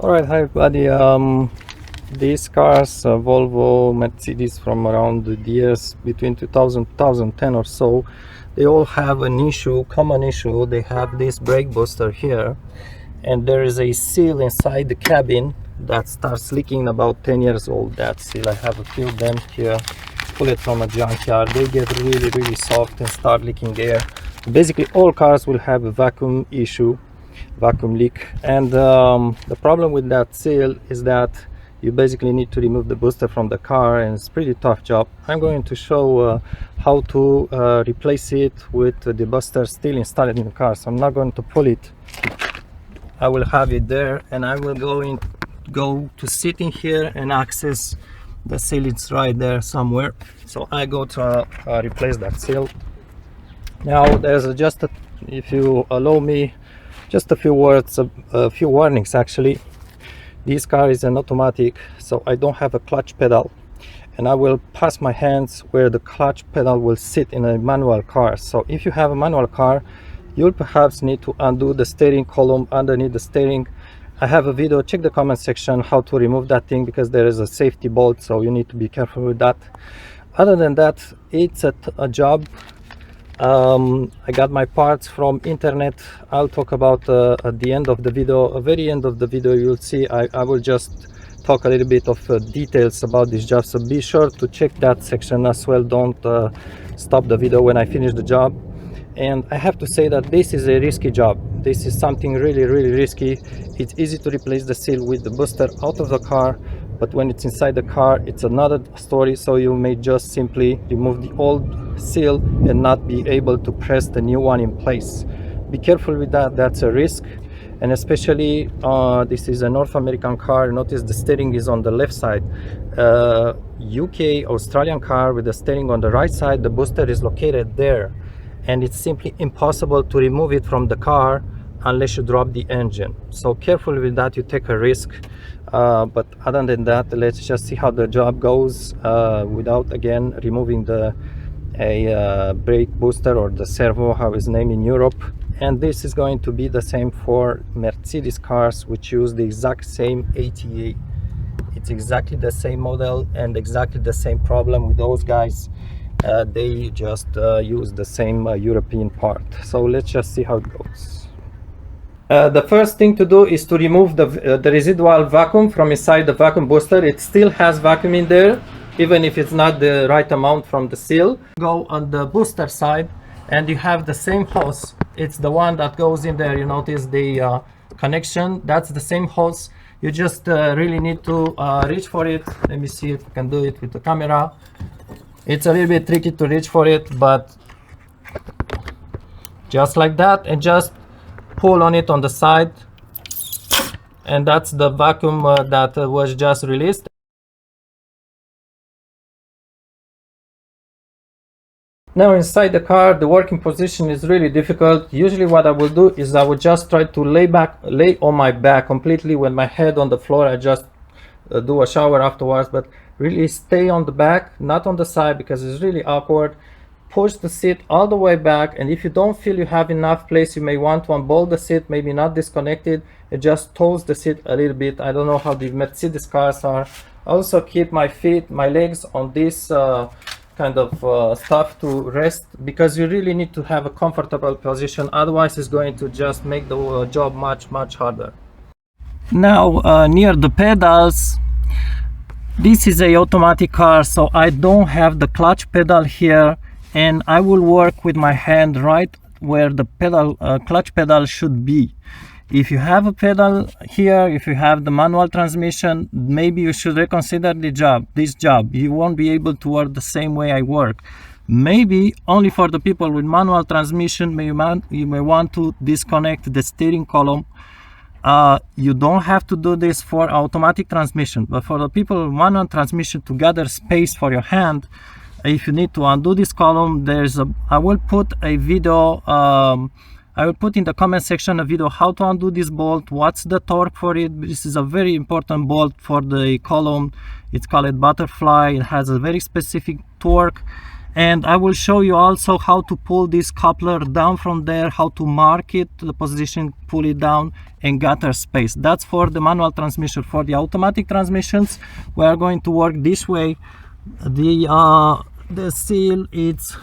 Alright, hi everybody. These cars, Volvo, Mercedes from around the years between 2000 2010 or so, they all have an issue, common issue. They have this brake booster here, and there is a seal inside the cabin that starts leaking about 10 years old. That seal, I have a few of them here, pull it from a junkyard. They get really soft and start leaking air. Basically all cars will have a vacuum issue, vacuum leak, and the problem with that seal is that you basically need to remove the booster from the car, and it's a pretty tough job. I'm going to show how to replace it with the booster still installed in the car. So I'm not going to pull it, I will have it there, and I will go to sit in here and access the seal. It's right there somewhere, so I go to replace that seal. Now there's just if you allow me, just a few words, a few warnings actually. This car is an automatic, so I don't have a clutch pedal, and I will pass my hands where the clutch pedal will sit in a manual car. So if you have a manual car, you'll perhaps need to undo the steering column underneath the steering. I have a video, check the comment section, how to remove that thing, because there is a safety bolt, so you need to be careful with that. Other than that, it's a job. I got my parts from internet. I'll talk about at the end of the video, very end of the video, you'll see I will just talk a little bit of details about this job, so be sure to check that section as well. Don't stop the video when I finish the job. And I have to say that this is a risky job. This is something really risky. It's easy to replace the seal with the booster out of the car, but when it's inside the car, it's another story. So you may just simply remove the old seal and not be able to press the new one in place. Be careful with that, that's a risk. And especially this is a North American car. Notice the steering is on the left side. UK, Australian car with the steering on the right side, the booster is located there, and it's simply impossible to remove it from the car unless you drop the engine. So careful with that, you take a risk. But other than that, let's just see how the job goes without again removing the brake booster, or the Servo, how it's named in Europe. And this is going to be the same for Mercedes cars, which use the exact same ATA. It's exactly the same model and exactly the same problem with those guys. They just use the same European part. So let's just see how it goes. The first thing to do is to remove the residual vacuum from inside the vacuum booster. It still has vacuum in there, even if it's not the right amount from the seal. Go on the booster side, and you have the same hose. It's the one that goes in there. You notice the connection, that's the same hose. You just really need to reach for it. Let me see if I can do it with the camera. It's a little bit tricky to reach for it, but just like that, and just pull on it on the side, and that's the vacuum that was just released. Now inside the car, the working position is really difficult. Usually what I will do is I will just try to lay on my back completely with my head on the floor. I just do a shower afterwards, but really stay on the back, not on the side, because it's really awkward. Push the seat all the way back, and if you don't feel you have enough place, you may want to unbolt the seat, maybe not disconnected, and just toast the seat a little bit. I don't know how the Mercedes cars are. Also keep my feet, my legs on this kind of stuff to rest, because you really need to have a comfortable position, otherwise it's going to just make the job much harder. Now near the pedals, this is a automatic car, so I don't have the clutch pedal here, and I will work with my hand right where the pedal clutch pedal should be. If you have a pedal here, if you have the manual transmission, maybe you should reconsider this job. You won't be able to work the same way I work. Maybe only for the people with manual transmission, you may want to disconnect the steering column. You don't have to do this for automatic transmission, but for the people with manual transmission, to gather space for your hand, if you need to undo this column, I will put a video, I will put in the comment section a video how to undo this bolt, what's the torque for it. This is a very important bolt for the column. It's called butterfly. It has a very specific torque, And I will show you also how to pull this coupler down from there, how to mark it, the position, pull it down, and gutter space. That's for the manual transmission. For the automatic transmissions, we are going to work this way. The seal is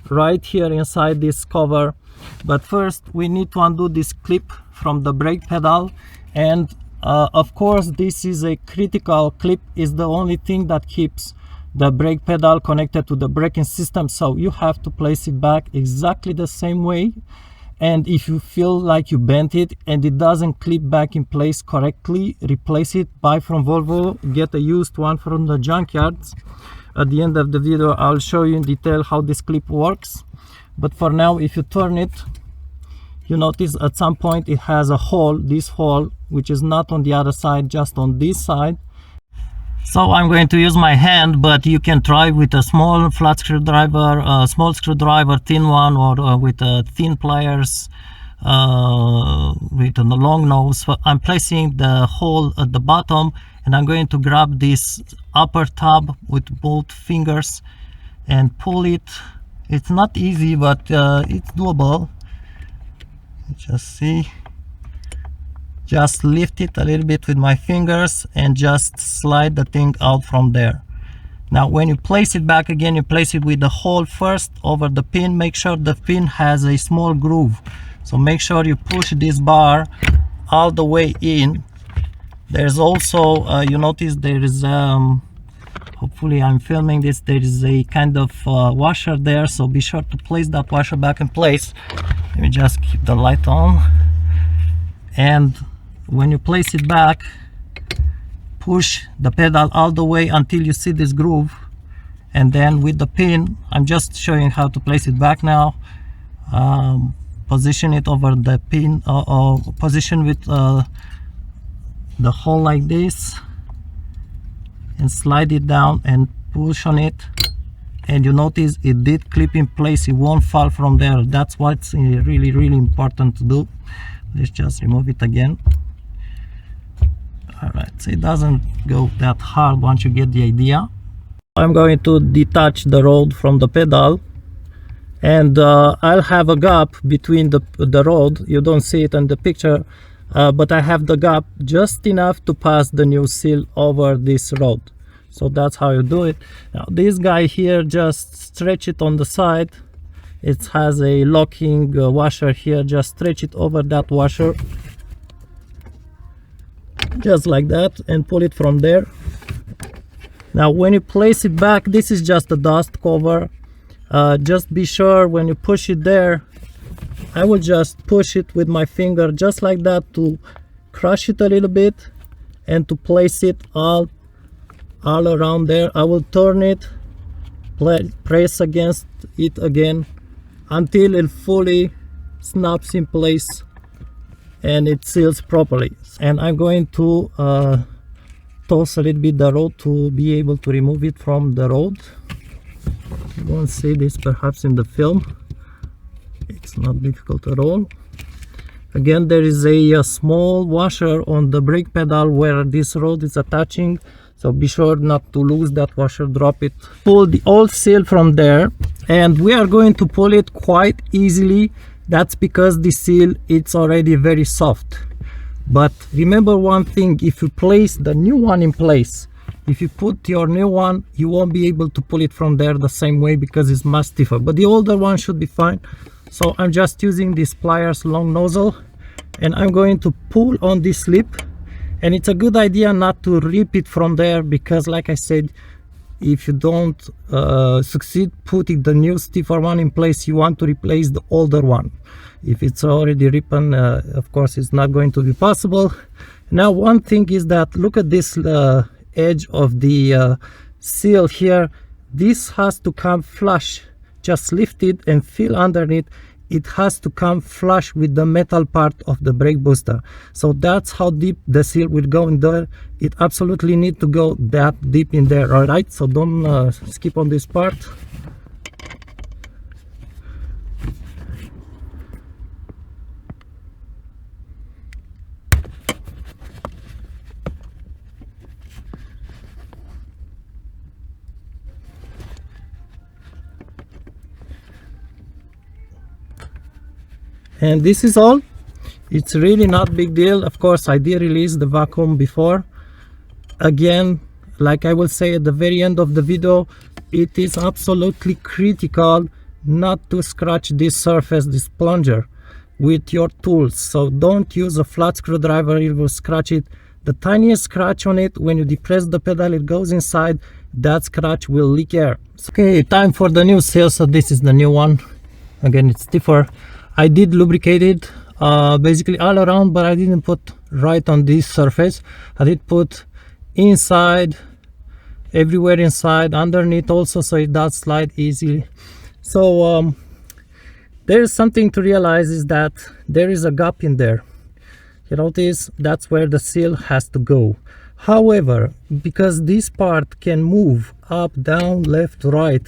right here inside this cover, but first we need to undo this clip from the brake pedal. And of course, this is a critical clip, is the only thing that keeps the brake pedal connected to the braking system, so you have to place it back exactly the same way. And if you feel like you bent it and it doesn't clip back in place correctly, replace it. Buy from Volvo, get a used one from the junkyards. At the end of the video I'll show you in detail how this clip works, but for now, if you turn it, you notice at some point it has a hole, this hole, which is not on the other side, just on this side. So I'm going to use my hand, but you can try with a small flat screwdriver, a small screwdriver, thin one, or with thin pliers with a long nose. So I'm placing the hole at the bottom, and I'm going to grab this upper tab with both fingers and pull it. It's not easy, but it's doable. Just see. Just lift it a little bit with my fingers and just slide the thing out from there. Now when you place it back again, you place it with the hole first over the pin. Make sure the pin has a small groove, so make sure you push this bar all the way in. There's also you notice there is hopefully I'm filming this, there is a kind of washer there, so be sure to place that washer back in place. Let me just keep the light on. And when you place it back, push the pedal all the way until you see this groove, and then with the pin, I'm just showing how to place it back now. Position it over the pin, or position with the hole like this, and slide it down and push on it, and you notice it did clip in place. It won't fall from there. That's what's really important to do. Let's just remove it again. Alright, so it doesn't go that hard once you get the idea. I'm going to detach the rod from the pedal, and I'll have a gap between the rod. You don't see it in the picture, but I have the gap just enough to pass the new seal over this rod. So that's how you do it. Now this guy here, just stretch it on the side. It has a locking washer here. Just stretch it over that washer, just like that, and pull it from there. Now when you place it back, this is just a dust cover. Just be sure when you push it there, I will just push it with my finger just like that to crush it a little bit and to place it all around there. I will turn it, press against it again until it fully snaps in place and it seals properly. And I'm going to toss a little bit the rod to be able to remove it from the rod. You won't see this perhaps in the film. It's not difficult at all. Again, there is a small washer on the brake pedal where this rod is attaching, so be sure not to lose that washer. Drop it, pull the old seal from there, and we are going to pull it quite easily. That's because the seal, it's already very soft. But remember one thing, if you place the new one in place, if you put your new one, you won't be able to pull it from there the same way because it's much stiffer, but the older one should be fine. So I'm just using this pliers long nozzle, and I'm going to pull on this lip. And it's a good idea not to rip it from there, because like I said, if you don't succeed putting the new stiffer one in place, you want to replace the older one. If it's already ripped, of course it's not going to be possible. Now one thing is that, look at this edge of the seal here. This has to come flush. Just lift it and feel underneath. It has to come flush with the metal part of the brake booster. So that's how deep the seal will go in there. It absolutely need to go that deep in there. All right, so don't skip on this part. And this is all. It's really not big deal. Of course, I did release the vacuum before. Again, like I will say at the very end of the video, it is absolutely critical not to scratch this surface, this plunger, with your tools. So don't use a flat screwdriver, it will scratch it. The tiniest scratch on it, when you depress the pedal, it goes inside, that scratch will leak air. Okay, time for the new seal. So this is the new one. Again, it's stiffer. I did lubricate it basically all around, but I didn't put right on this surface. I did put inside, everywhere inside, underneath also, so it does slide easily. So there is something to realize, is that there is a gap in there. You notice that's where the seal has to go. However, because this part can move up, down, left, right,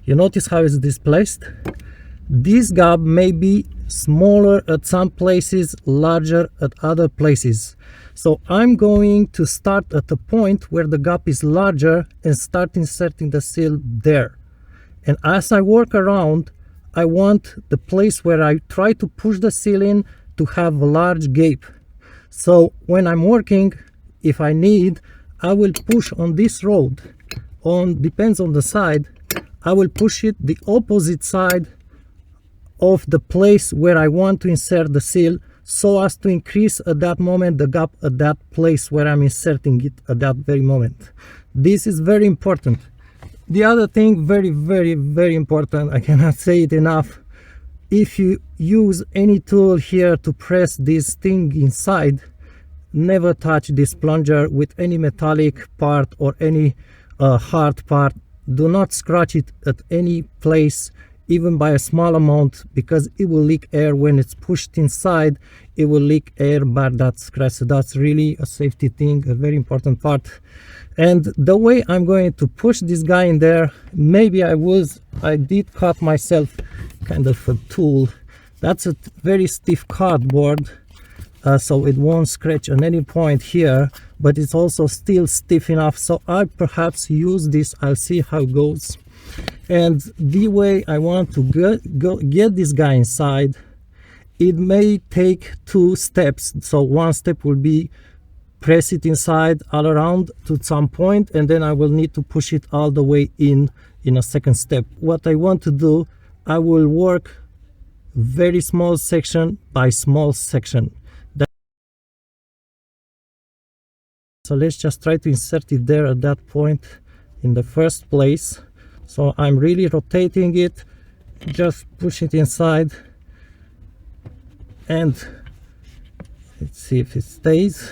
you notice how it's displaced? This gap may be smaller at some places, larger at other places. So I'm going to start at a point where the gap is larger and start inserting the seal there. And as I work around, I want the place where I try to push the seal in to have a large gap. So when I'm working, if I need, I will push on this road, depends on the side, I will push it the opposite side of the place where I want to insert the seal, so as to increase at that moment the gap at that place where I'm inserting it at that very moment. This is very important. The other thing, very, very, very important, I cannot say it enough, if you use any tool here to press this thing inside, never touch this plunger with any metallic part or any hard part. Do not scratch it at any place, even by a small amount, because it will leak air when it's pushed inside. It will leak air by that scratch. So that's really a safety thing, a very important part. And the way I'm going to push this guy in there, maybe I did cut myself kind of a tool. That's a very stiff cardboard, so it won't scratch on any point here, but it's also still stiff enough. So I perhaps use this, I'll see how it goes. And the way I want to get this guy inside, it may take two steps. So one step will be press it inside all around to some point, and then I will need to push it all the way in a second step. What I want to do, I will work very small section by small section. So let's just try to insert it there at that point in the first place. So I'm really rotating it, just push it inside, and let's see if it stays.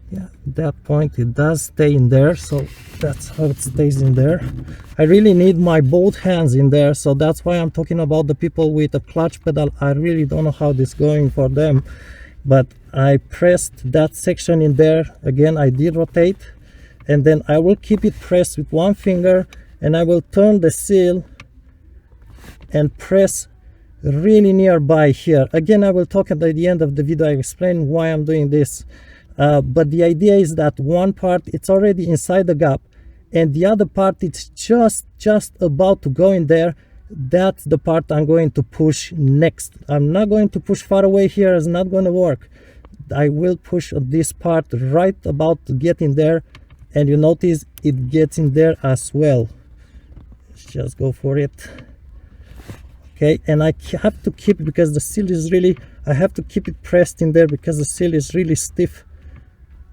Yeah, at that point it does stay in there, so that's how it stays in there. I really need my both hands in there, so that's why I'm talking about the people with a clutch pedal. I really don't know how this is going for them, but I pressed that section in there. Again, I did rotate, and then I will keep it pressed with one finger, and I will turn the seal and press really nearby here. Again, I will talk at the end of the video, I explain why I'm doing this. But the idea is that one part it's already inside the gap, and the other part it's just about to go in there. That's the part I'm going to push next. I'm not going to push far away here, it's not going to work. I will push on this part right about to get in there, and you notice it gets in there as well. Let's just go for it. Okay, and I have to keep, because the seal is really, I have to keep it pressed in there because the seal is really stiff.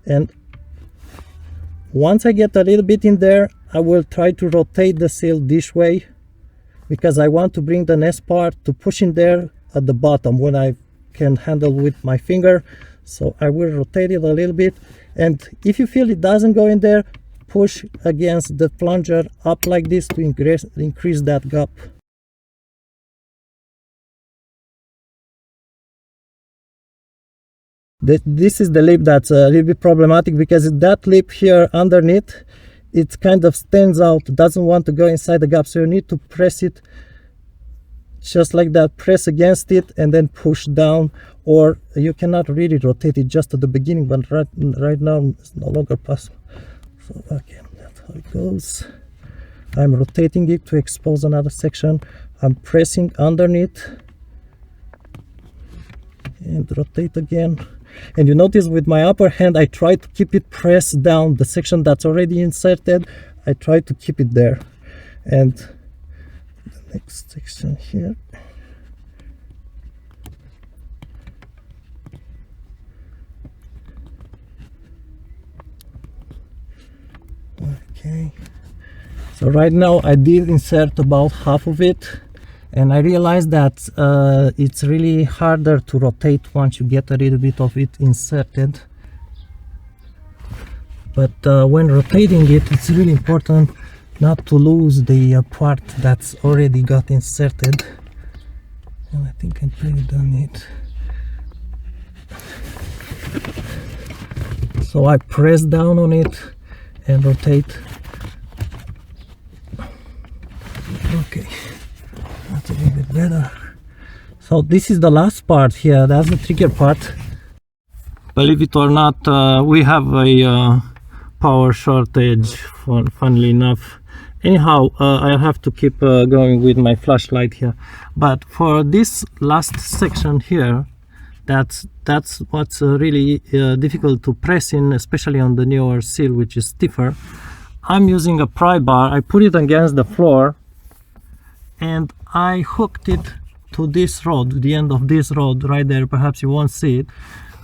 And once I get a little bit in there, I will try to rotate the seal this way, because I want to bring the next part to push in there at the bottom when I can handle with my finger. So I will rotate it a little bit, and if you feel it doesn't go in there, push against the plunger up like this to increase that gap. This is the lip that's a little bit problematic, because that lip here underneath, it kind of stands out, doesn't want to go inside the gap, so you need to press it just like that, press against it and then push down, or you cannot really rotate it just at the beginning, but right now it's no longer possible. So again, that's how it goes. I'm rotating it to expose another section. I'm pressing underneath and rotate again. And you notice with my upper hand I try to keep it pressed down. The section that's already inserted, I try to keep it there. And the next section here, okay. So right now I did insert about half of it, and I realized that it's really harder to rotate once you get a little bit of it inserted. But when rotating it, it's really important not to lose the part that's already got inserted. And I think I pretty done it. So I press down on it and rotate. Okay, that's a little bit better. So this is the last part here, that's the trigger part. Believe it or not, we have a power shortage, funnily enough. Anyhow, I have to keep going with my flashlight here. But for this last section here, that's what's really difficult to press in, especially on the newer seal, which is stiffer. I'm using a pry bar. I put it against the floor and I hooked it to this rod, the end of this rod right there. Perhaps you won't see it,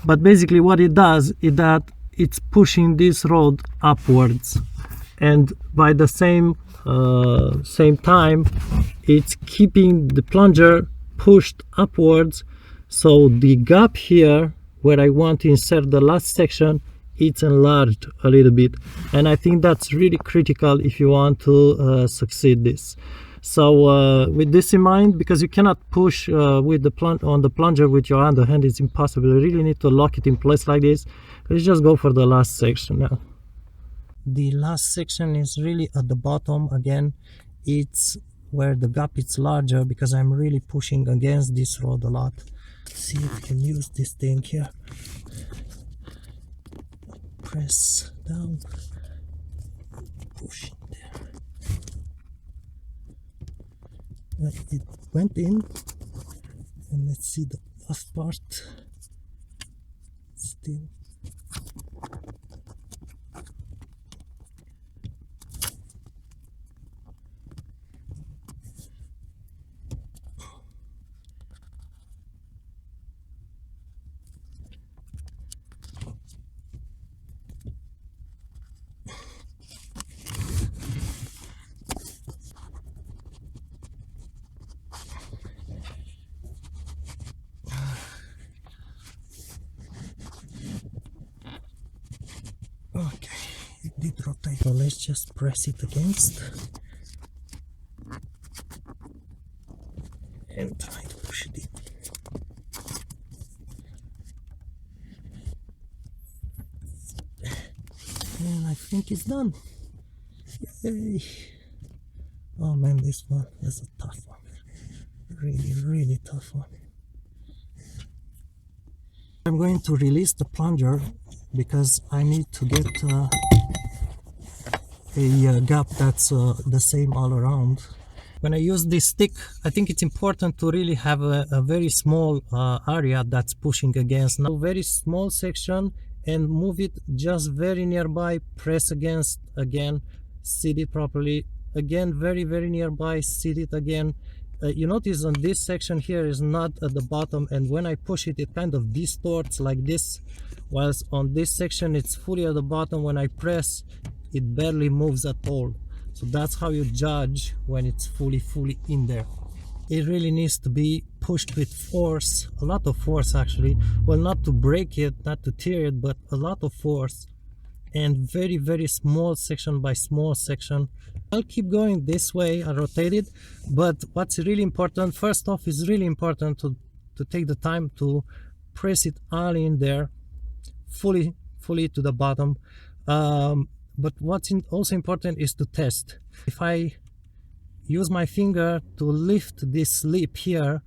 but basically what it does is that it's pushing this rod upwards, and by the same time it's keeping the plunger pushed upwards. So the gap here where I want to insert the last section, it's enlarged a little bit, and I think that's really critical if you want to succeed this. So with this in mind, because you cannot push with the plunger with your underhand, it's impossible. You really need to lock it in place like this. Let's just go for the last section now. The last section is really at the bottom again. It's where the gap is larger because I'm really pushing against this rod a lot. Let's see if we can use this thing here. Press down, push it there. It went in, and let's see the last part. Still. Okay, it did rotate, so let's just press it against and try to push it in. And I think it's done. Yay! Oh man, this one is a tough one. Really tough one. I'm going to release the plunger because I need to get a gap that's the same all around. When I use this stick, I think it's important to really have a very small area that's pushing against. Now, very small section, and move it just very nearby, press against again, seat it properly, again very nearby, seat it again. You notice on this section here is not at the bottom, and when I push it, it kind of distorts like this, whilst on this section it's fully at the bottom. When I press, it barely moves at all. So that's how you judge when it's fully in there. It really needs to be pushed with force, a lot of force actually. Well, not to break it, not to tear it, but a lot of force, and very small section by small section. I'll keep going this way, I rotate it, but what's really important, first off, is really important to take the time to press it all in there, fully to the bottom. But what's also important is to test. If I use my finger to lift this lip here,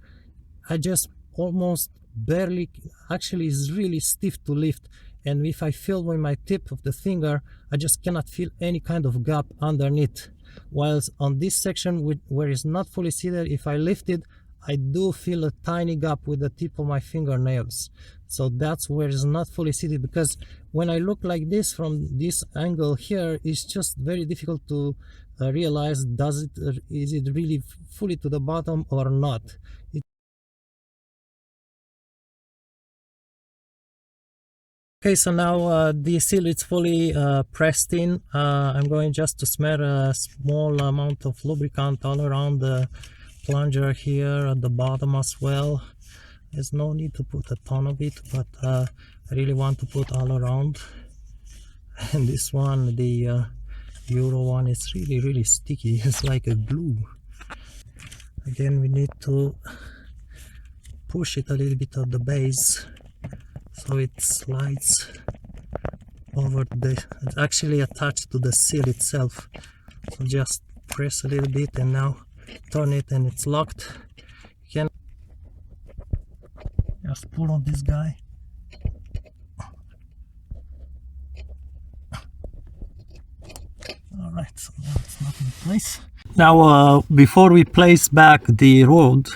I just almost barely, actually it's really stiff to lift, and if I feel with my tip of the finger, I just cannot feel any kind of gap underneath. Whilst on this section where it's not fully seated, if I lift it, I do feel a tiny gap with the tip of my fingernails. So that's where it's not fully seated, because when I look like this from this angle here, it's just very difficult to realize is it really fully to the bottom or not. Okay, so now the seal is fully pressed in. I'm going just to smear a small amount of lubricant all around the plunger here at the bottom as well. There's no need to put a ton of it, but I really want to put all around. And this one, the Euro one, is really sticky. It's like a glue. Again, we need to push it a little bit at the base so it slides over it's actually attached to the seal itself. So just press a little bit and now turn it and it's locked. You can just pull on this guy. Alright, so now it's not in place. Now before we place back the rod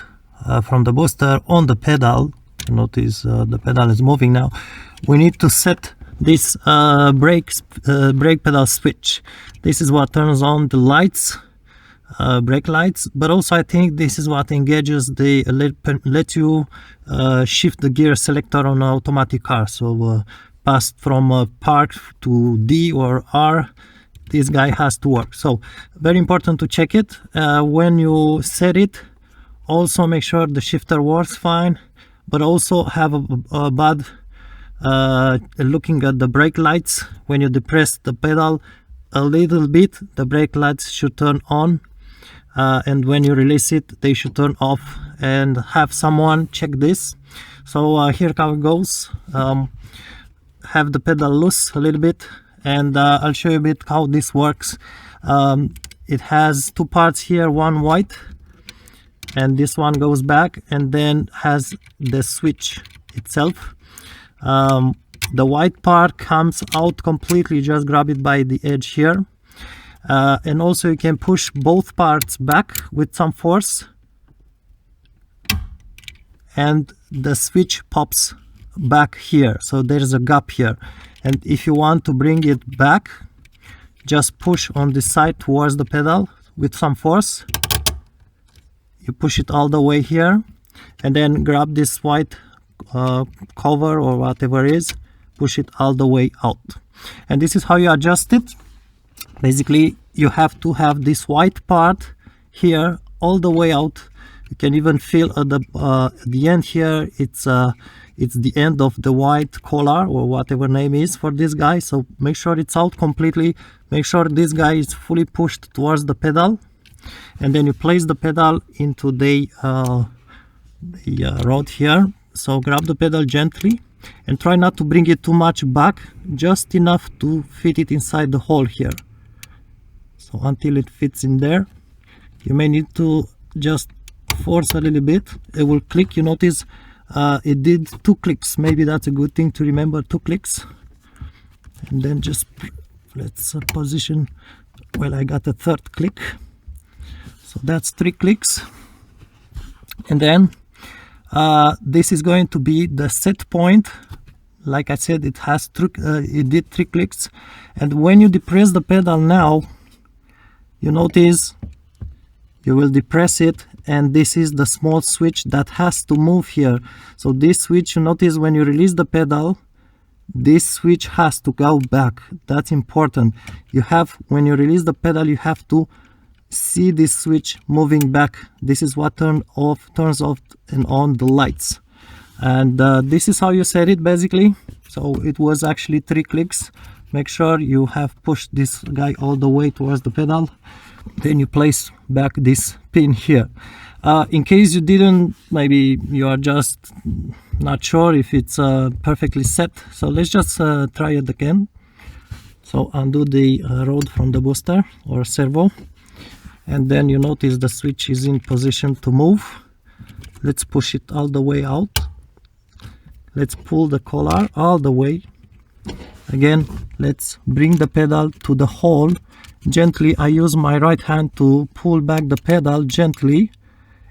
from the booster on the pedal, notice the pedal is moving now, we need to set this brake pedal switch. This is what turns on the lights, brake lights, but also I think this is what engages the let you shift the gear selector on an automatic car. So pass from park to D or R, this guy has to work. So very important to check it when you set it. Also make sure the shifter works fine, but also have a bad looking at the brake lights. When you depress the pedal a little bit, the brake lights should turn on, and when you release it, they should turn off. And have someone check this. So here how it goes. Have the pedal loose a little bit, and I'll show you a bit how this works. It has two parts here, one white, and this one goes back, and then has the switch itself. The white part comes out completely, just grab it by the edge here, and also you can push both parts back with some force and the switch pops back here. So there's a gap here, and if you want to bring it back, just push on the side towards the pedal with some force. You push it all the way here, and then grab this white cover or whatever it is, push it all the way out. And this is how you adjust it. Basically you have to have this white part here all the way out. You can even feel at the end here, it's the end of the white collar or whatever name is for this guy. So make sure it's out completely, make sure this guy is fully pushed towards the pedal, and then you place the pedal into the rod here. So grab the pedal gently and try not to bring it too much back, just enough to fit it inside the hole here. So until it fits in there, you may need to just force a little bit. It will click. You notice it did 2 clicks. Maybe that's a good thing to remember, 2 clicks. And then just let's position. Well, I got a 3rd click, so that's 3 clicks. And then this is going to be the set point. Like I said, it has it did 3 clicks, and when you depress the pedal now, you notice you will depress it, and this is the small switch that has to move here. So this switch, you notice when you release the pedal, this switch has to go back. That's important. You have, when you release the pedal, you have to see this switch moving back. This is what turns off and on the lights. And this is how you set it basically. So it was actually 3 clicks. Make sure you have pushed this guy all the way towards the pedal. Then you place back this pin here. In case you didn't, maybe you are just not sure if it's perfectly set. So let's just try it again. So undo the rod from the booster or servo, and then you notice the switch is in position to move. Let's push it all the way out. Let's pull the collar all the way. Again, let's bring the pedal to the hole gently. I use my right hand to pull back the pedal gently,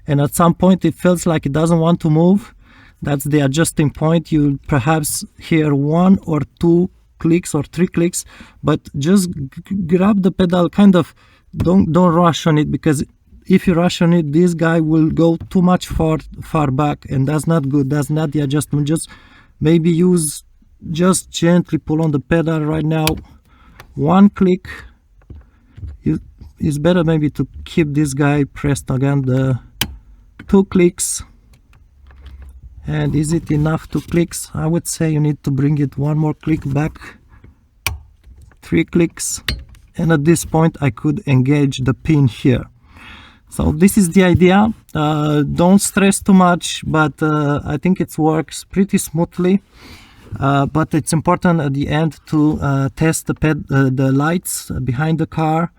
and at some point it feels like it doesn't want to move. That's the adjusting point. You perhaps hear 1 or 2 clicks or 3 clicks, but just grab the pedal, kind of don't rush on it, because if you rush on it, this guy will go too much far back, and that's not good. That's not the adjustment. Just maybe just gently pull on the pedal right now. 1 click. It's better maybe to keep this guy pressed again. The 2 clicks. And is it enough, 2 clicks? I would say you need to bring it 1 more click back. 3 clicks. And at this point I could engage the pin here. So this is the idea. Don't stress too much, but I think it works pretty smoothly. But it's important at the end to test the lights behind the car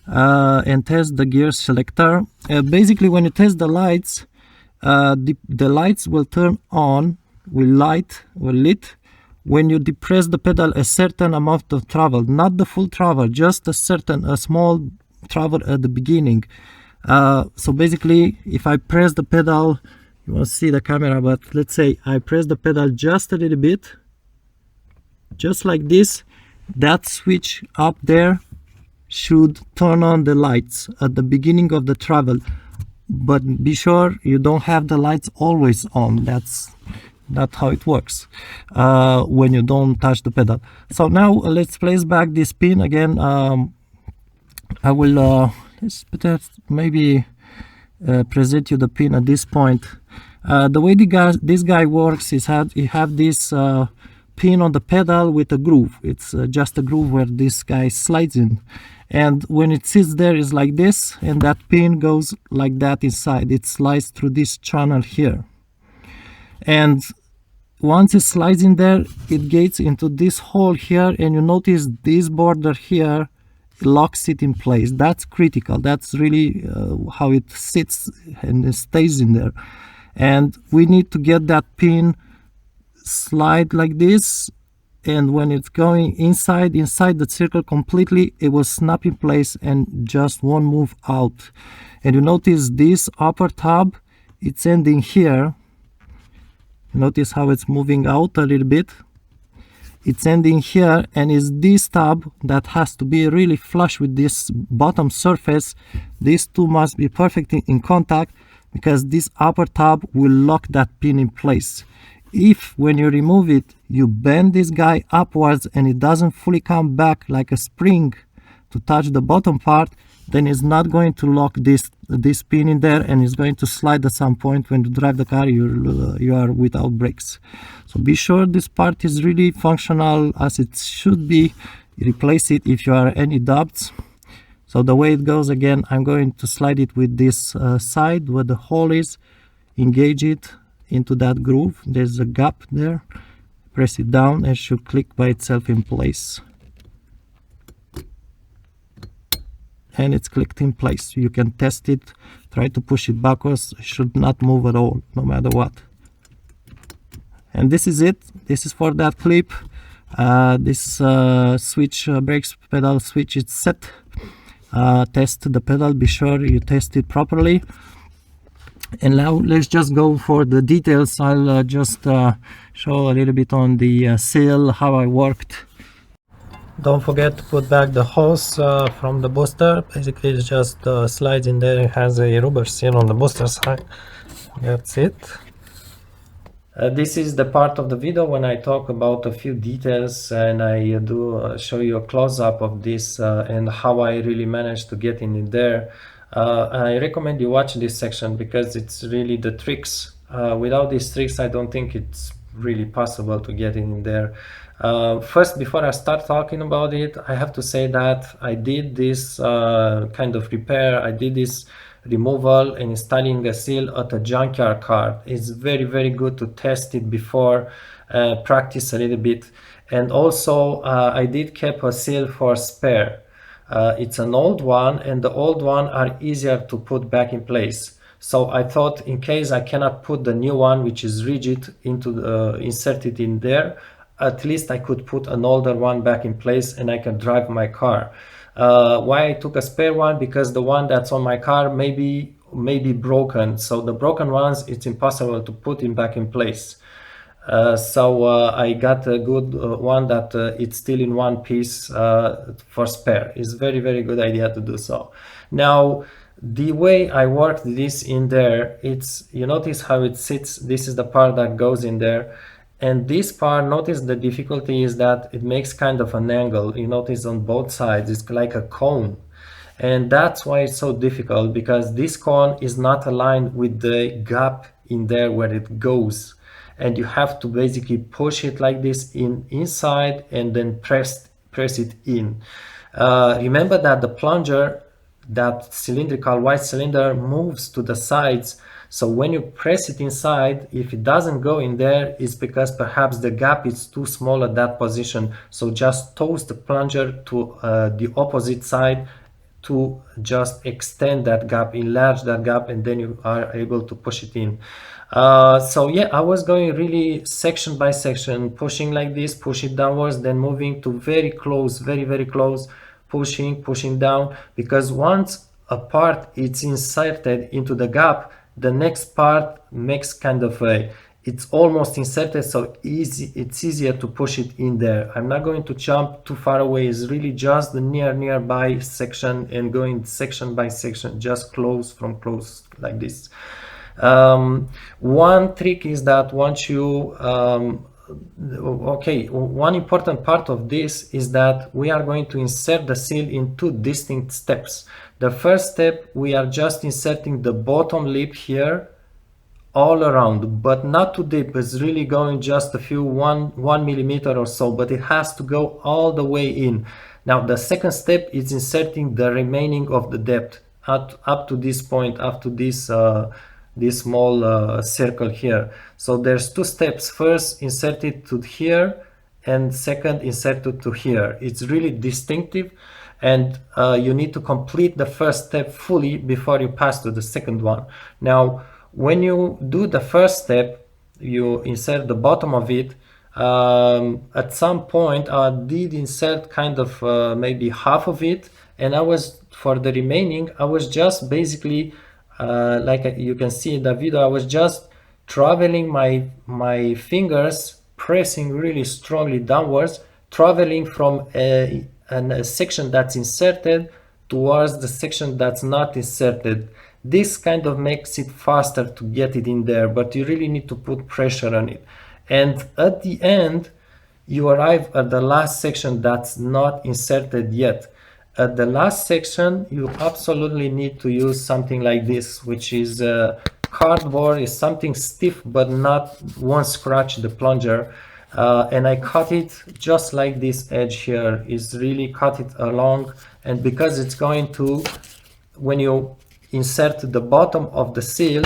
and test the gear selector. Basically, when you test the lights, the lights will turn on, will lit when you depress the pedal a certain amount of travel, not the full travel, just a small travel at the beginning. So basically, if I press the pedal, you won't see the camera, but let's say I press the pedal just a little bit, just like this, that switch up there should turn on the lights at the beginning of the travel. But be sure you don't have the lights always on. That's not how it works when you don't touch the pedal. So now let's place back this pin again. I will maybe present you the pin at this point. The way this guy works is you have this pin on the pedal with a groove. It's just a groove where this guy slides in, and when it sits there is like this, and that pin goes like that inside. It slides through this channel here, and once it slides in there, it gets into this hole here, and you notice this border here locks it in place. That's critical. That's really how it sits and it stays in there. And we need to get that pin slide like this, and when it's going inside the circle completely, it will snap in place and just won't move out. And you notice this upper tab, it's ending here. Notice how it's moving out a little bit. It's ending here, and it's this tab that has to be really flush with this bottom surface. These two must be perfectly in contact, because this upper tab will lock that pin in place. If when you remove it, you bend this guy upwards and it doesn't fully come back like a spring to touch the bottom part, then it's not going to lock this pin in there, and it's going to slide at some point. When you drive the car, you are without brakes. So be sure this part is really functional as it should be. Replace it if you are any doubts. So the way it goes, again, I'm going to slide it with this side where the hole is, engage it into that groove. There's a gap there. Press it down, and it should click by itself in place. And it's clicked in place. You can test it, try to push it backwards. It should not move at all, no matter what. And this is it. This is for that clip. This switch, brakes pedal switch is set. Test the pedal, be sure you test it properly. And now let's just go for the details. I'll just show a little bit on the seal, how I worked. Don't forget to put back the hose from the booster. Basically it just slides in there. It has a rubber seal on the booster side. That's it. This is the part of the video when I talk about a few details, and I do show you a close-up of this and how I really managed to get in there. I recommend you watch this section because it's really the tricks. Without these tricks, I don't think it's really possible to get in there. First, before I start talking about it, I have to say that I did this kind of repair. I did this removal and installing a seal at a junkyard car. It's very, very good to test it before, practice a little bit. And also I did keep a seal for spare. It's an old one, and the old one are easier to put back in place. So I thought, in case I cannot put the new one, which is rigid, into the inserted in there, at least I could put an older one back in place and I can drive my car. Why I took a spare one? Because the one that's on my car maybe maybe broken. So the broken ones, it's impossible to put it back in place. So I got a good one that it's still in one piece for spare. It's very, very good idea to do so. Now, the way I worked this in there, it's, you notice how it sits. This is the part that goes in there. And this part, notice the difficulty is that it makes kind of an angle. You notice on both sides, it's like a cone. And that's why it's so difficult, because this cone is not aligned with the gap in there where it goes. And you have to basically push it like this inside and then press it in. Remember that the plunger, that cylindrical white cylinder, moves to the sides. So when you press it inside, if it doesn't go in there, it's because perhaps the gap is too small at that position. So just toast the plunger to the opposite side to just extend that gap, enlarge that gap, and then you are able to push it in. So yeah, I was going really section by section, pushing like this, push it downwards, then moving to very close, very, very close, pushing down, because once a part is inserted into the gap, the next part makes kind of a, it's almost inserted, so it's easier to push it in there. I'm not going to jump too far away. It's really just the nearby section and going section by section, just close like this. One trick is that once you one important part of this is that we are going to insert the seal in two distinct steps. The first step, we are just inserting the bottom lip here all around, but not too deep. It's really going just a few one millimeter or so, but it has to go all the way in. Now the second step is inserting the remaining of the depth up to this point, up to this this small circle here. So there's two steps. First, insert it to here, and second, insert it to here. It's really distinctive, and you need to complete the first step fully before you pass to the second one. Now, when you do the first step, you insert the bottom of it. At some point, I did insert kind of maybe half of it, and for the remaining, I was just basically like you can see in the video, I was just traveling my fingers, pressing really strongly downwards, traveling from a section that's inserted towards the section that's not inserted. This kind of makes it faster to get it in there, but you really need to put pressure on it. And at the end, you arrive at the last section that's not inserted yet. At the last section, you absolutely need to use something like this, which is cardboard. Is something stiff but won't scratch the plunger. And I cut it just like this edge here is really cut it along, and because it's going to, when you insert the bottom of the seal,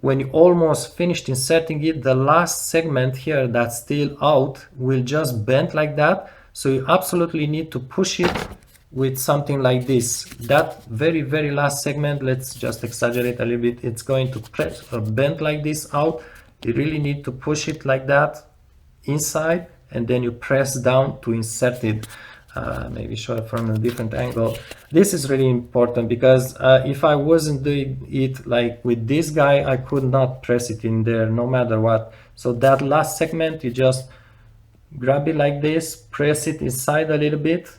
when you almost finished inserting it, the last segment here that's still out will just bend like that. So you absolutely need to push it with something like this. That very, very last segment, let's just exaggerate a little bit, it's going to press or bend like this out. You really need to push it like that inside, and then you press down to insert it. Maybe show it from a different angle. This is really important, because if I wasn't doing it like with this guy, I could not press it in there no matter what. So that last segment, you just grab it like this, press it inside a little bit,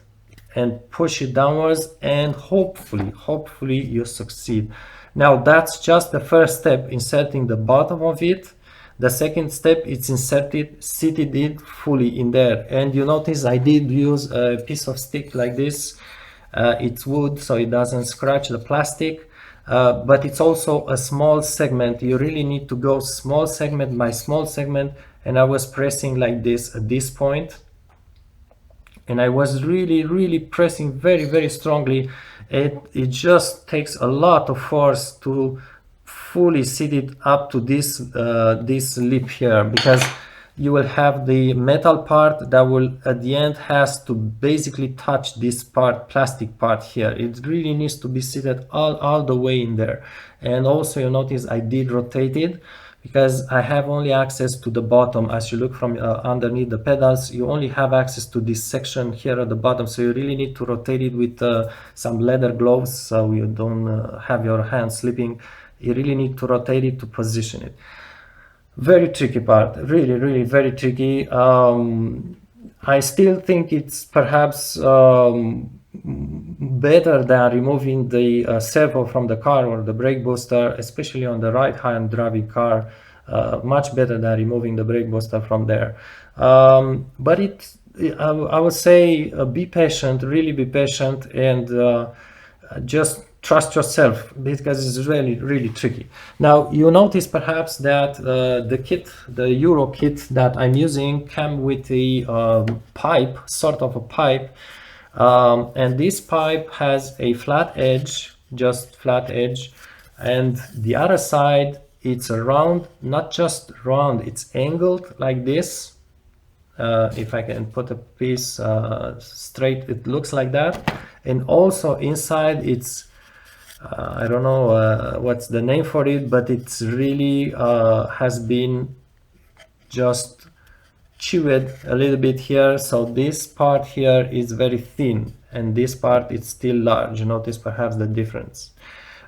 and push it downwards, and hopefully you succeed. Now that's just the first step, inserting the bottom of it. The second step, it's seated it fully in there. And you notice I did use a piece of stick like this. It's wood, so it doesn't scratch the plastic, but it's also a small segment. You really need to go small segment by small segment, and I was pressing like this at this point. And I was really pressing very strongly. It just takes a lot of force to fully seat it up to this this lip here, because you will have the metal part that will at the end has to basically touch this part, plastic part here. It really needs to be seated all the way in there. And also you notice I did rotate it, because I have only access to the bottom. As you look from underneath the pedals, you only have access to this section here at the bottom, so you really need to rotate it with some leather gloves so you don't have your hands slipping. You really need to rotate it to position it. Very tricky part, really very tricky. I still think it's perhaps better than removing the servo from the car or the brake booster, especially on the right hand driving car. Much better than removing the brake booster from there. But I would say be patient, really be patient, and just trust yourself, because it's really tricky. Now you notice perhaps that the Euro kit that I'm using came with a pipe, sort of a pipe, and this pipe has a flat edge, just flat edge, and the other side it's a round, not just round, it's angled like this. If I can put a piece straight, it looks like that. And also inside it's I don't know what's the name for it, but it's really has been just chewed a little bit here. So this part here is very thin and this part is still large. Notice perhaps the difference.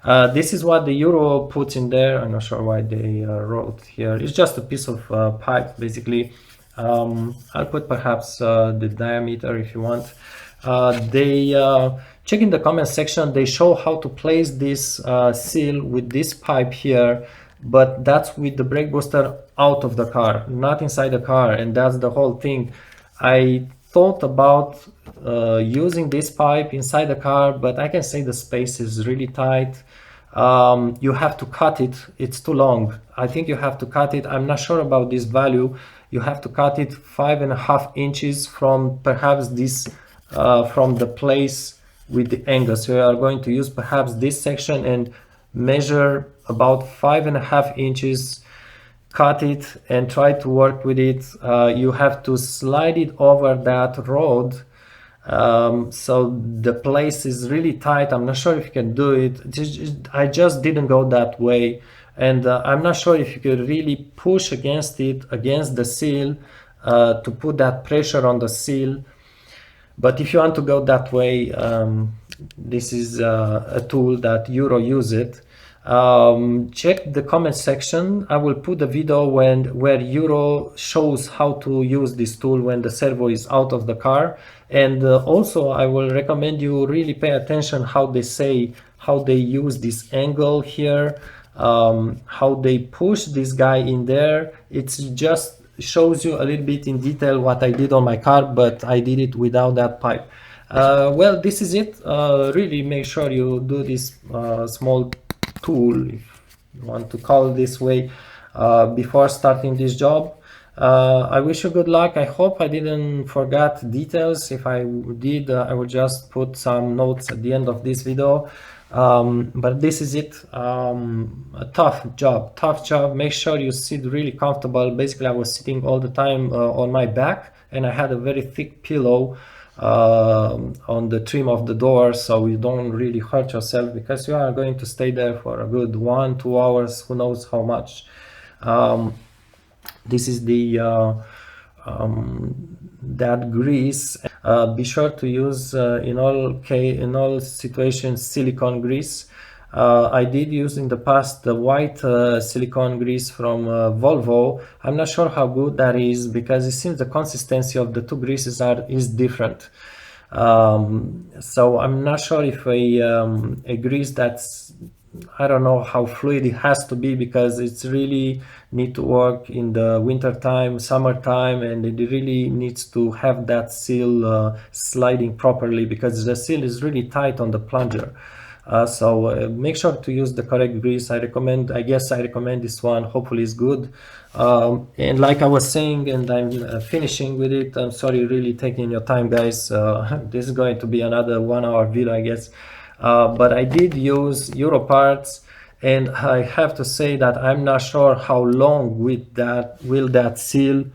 This is what the Euro puts in there. I'm not sure why they wrote here. It's just a piece of pipe basically. I'll put perhaps the diameter if you want. They check in the comment section, they show how to place this seal with this pipe here, but that's with the brake booster out of the car, not inside the car, and that's the whole thing. I thought about using this pipe inside the car, but I can say the space is really tight. You have to cut it, it's too long. I think you have to cut it, I'm not sure about this value. You have to cut it 5.5 inches from perhaps this from the place with the angle. So you are going to use perhaps this section and measure about 5.5 inches, cut it and try to work with it. You have to slide it over that road, so the place is really tight. I'm not sure if you can do it. I just didn't go that way, and I'm not sure if you could really push against it, against the seal, to put that pressure on the seal. But if you want to go that way, this is a tool that Euro use it. Check the comment section. I will put a video where Euro shows how to use this tool when the servo is out of the car. And also I will recommend you really pay attention how they say, how they use this angle here, how they push this guy in there. It's just shows you a little bit in detail what I did on my car, but I did it without that pipe. Well, this is it. Really make sure you do this small tool, if you want to call it this way, before starting this job. I wish you good luck. I hope I didn't forget details. If I did, I will just put some notes at the end of this video. But this is it. A tough job. Make sure you sit really comfortable. Basically I was sitting all the time on my back, and I had a very thick pillow on the trim of the door, so you don't really hurt yourself, because you are going to stay there for a good 1-2 hours, who knows how much. This is the that grease. Be sure to use in all situations silicone grease. I did use in the past the white silicone grease from Volvo. I'm not sure how good that is, because it seems the consistency of the two greases is different. So I'm not sure if a grease that's, I don't know how fluid it has to be, because it's really need to work in the winter time, summertime, and it really needs to have that seal sliding properly, because the seal is really tight on the plunger. So make sure to use the correct grease. I guess I recommend this one. Hopefully it's good. And like I was saying, and I'm finishing with it, I'm sorry really taking your time, guys. This is going to be another 1 hour video, I guess. But I did use Euro parts, and I have to say that I'm not sure how long with that will that seal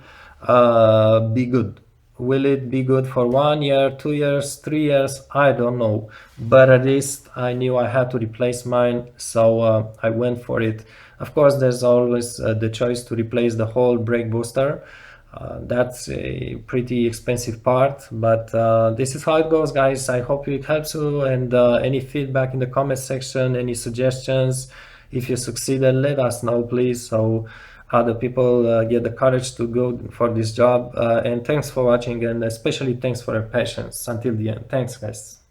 be good. Will it be good for 1 year, 2 years, 3 years? I don't know. But at least I knew I had to replace mine, so I went for it. Of course, there's always the choice to replace the whole brake booster. That's a pretty expensive part, but this is how it goes, guys. I hope it helps you, and any feedback in the comment section, any suggestions, if you succeeded, let us know, please, so other people get the courage to go for this job. And thanks for watching, and especially thanks for your patience until the end. Thanks, guys.